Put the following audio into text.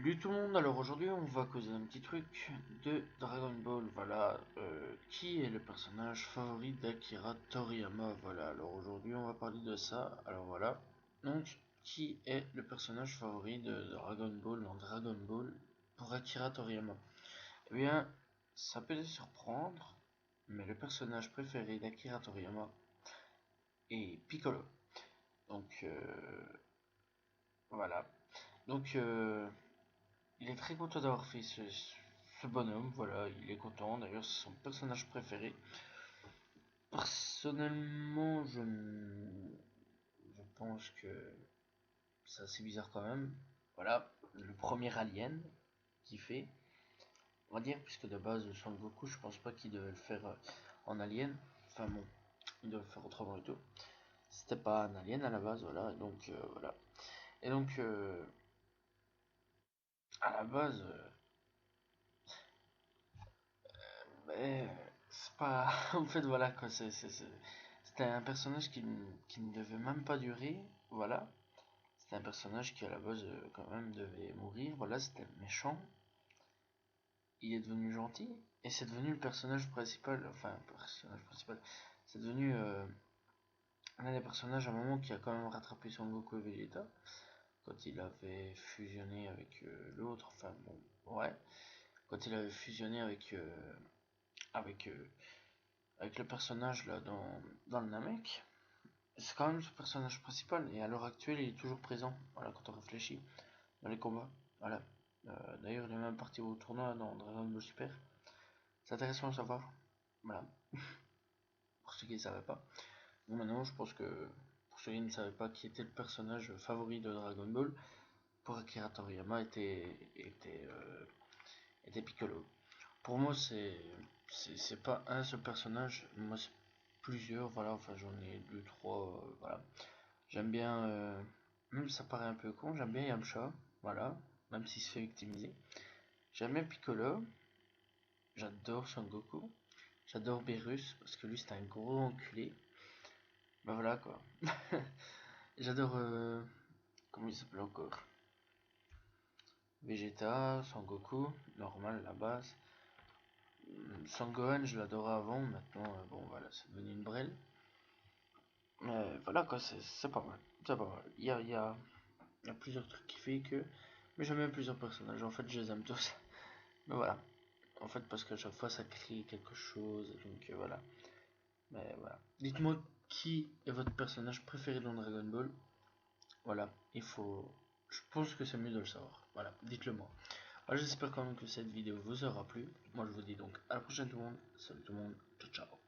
Salut tout le monde, alors aujourd'hui on va causer un petit truc de Dragon Ball, voilà, qui est le personnage favori d'Akira Toriyama, voilà, alors aujourd'hui on va parler de ça, alors voilà, donc qui est le personnage favori de Dragon Ball dans Dragon Ball pour Akira Toriyama? Eh bien, ça peut les surprendre, mais le personnage préféré d'Akira Toriyama est Piccolo, donc voilà, donc il est très content d'avoir fait ce bonhomme, voilà, il est content, d'ailleurs c'est son personnage préféré. Personnellement, je pense que c'est assez bizarre quand même. Voilà, le premier alien qu'il fait, on va dire, puisque de base Son Goku, je pense pas qu'il devait le faire en alien. Enfin bon, il devait le faire autrement et tout. C'était pas un alien à la base, voilà, donc voilà. Et donc, à la base, mais c'est pas. En fait, voilà quoi. C'était un personnage qui ne devait même pas durer. Voilà. C'était un personnage qui, à la base, quand même, devait mourir. Voilà, c'était méchant. Il est devenu gentil. Et c'est devenu le personnage principal. Enfin, personnage principal. C'est devenu l'un des personnages à un moment qui a quand même rattrapé Son Goku et Vegeta. Quand il avait fusionné avec l'autre. Enfin, bon, ouais. Quand il avait fusionné avec avec le personnage là dans le Namek, c'est quand même ce personnage principal et à l'heure actuelle il est toujours présent. Voilà, quand on réfléchit dans les combats. Voilà. D'ailleurs, il est même parti au tournoi dans Dragon Ball Super. C'est intéressant à savoir. Voilà. Pour ceux qui ne savaient pas. Bon, maintenant, je pense que pour ceux qui ne savaient pas qui était le personnage favori de Dragon Ball, pour Akira Toriyama était Piccolo. Pour moi, c'est pas un seul personnage. Moi, c'est plusieurs. Voilà. Enfin, j'en ai deux, trois. Voilà. J'aime bien, même si ça paraît un peu con, j'aime bien Yamcha, voilà, même s'il se fait victimiser. J'aime bien Piccolo, j'adore Son Goku, j'adore Beerus, parce que lui c'est un gros enculé. Bah voilà quoi. J'adore, comment il s'appelle encore? Vegeta, Son Goku, normal, la base. Son Gohan, je l'adorais avant, maintenant, bon voilà, c'est devenu une brêle. Voilà quoi, c'est pas mal, c'est pas mal. Il y a plusieurs trucs qui fait que. Mais j'aime bien plusieurs personnages, en fait je les aime tous. Mais voilà. En fait, parce qu'à chaque fois ça crée quelque chose, donc voilà. Mais voilà. Dites-moi qui est votre personnage préféré dans Dragon Ball. Voilà, il faut. Je pense que c'est mieux de le savoir. Voilà, dites-le moi. Alors, j'espère quand même que cette vidéo vous aura plu. Moi je vous dis donc à la prochaine tout le monde. Salut tout le monde. Ciao ciao.